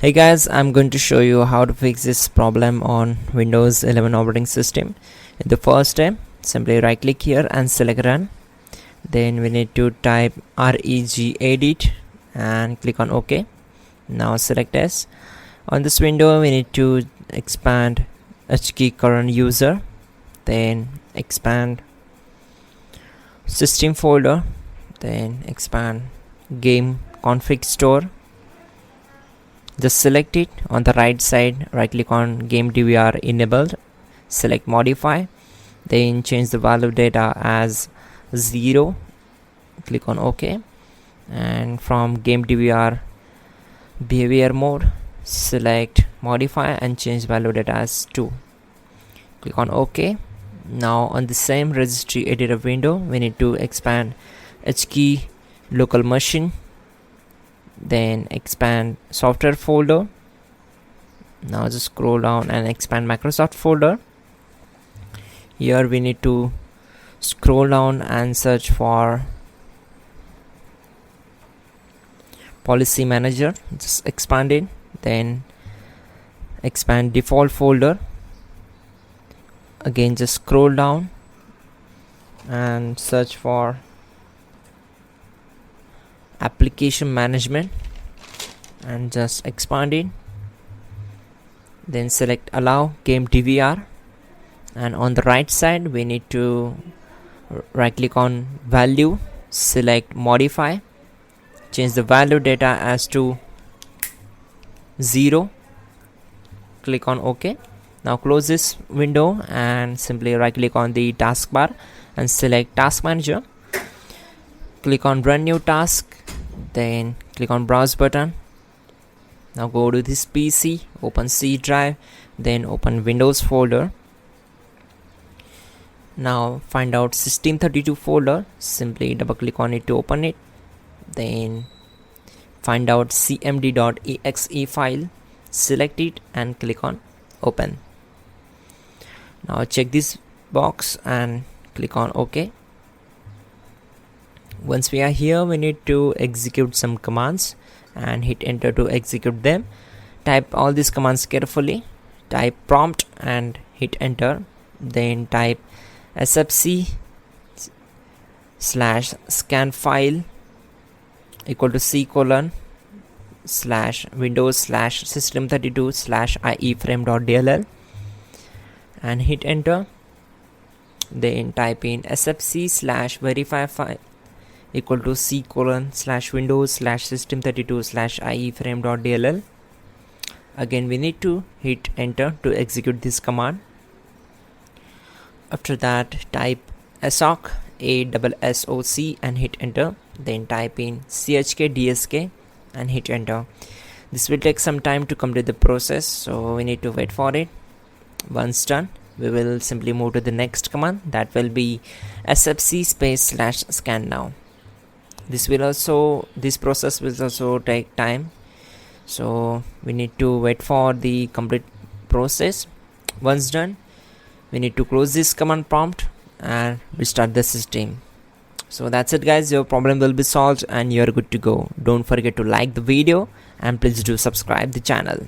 Hey guys, I'm going to show you how to fix this problem on Windows 11 operating system. In the first step, simply right click here and select run. Then we need to type regedit and click on OK. Now select S. On this window we need to expand HKey current user, then expand system folder, then expand game config store. Just select it. On the right side, right click on game DVR enabled, select modify, then change the value data as 0, click on OK, and from game DVR behavior mode, select modify and change value data as 2, click on OK. Now on the same registry editor window we need to expand HKey local machine, then expand software folder. Now just scroll down and expand Microsoft folder. Here we need to scroll down and search for policy manager, just expand it, then expand default folder. Again just scroll down and search for application management and just expand it, then select allow game DVR, and on the right side we need to right click on value, select modify, change the value data as to 0, click on OK. Now close this window and simply right click on the taskbar and select task manager, click on run new task, then click on browse button. Now go to this PC, open C drive, then open Windows folder. Now find out system32 folder, simply double click on it to open it, then find out cmd.exe file, select it and click on open. Now check this box and click on OK. Once we are here, we need to execute some commands and hit enter to execute them. Type all these commands carefully, type prompt and hit enter, then type sfc /scan file equal to c:/windows /system32 /ieframe.dll and hit enter. Then type in sfc /verify file equal to c:/windows /system32 /ieframe.dll. Again we need to hit enter to execute this command. After that type soc and hit enter, then type in chkdsk and hit enter. This will take some time to complete the process, so we need to wait for it. Once done, we will simply move to the next command, that will be sfc /scan now. This process will also take time, so we need to wait for the complete process. Once done, we need to close this command prompt and restart the system. So that's it guys, your problem will be solved and you're good to go. Don't forget to like the video and please do subscribe the channel.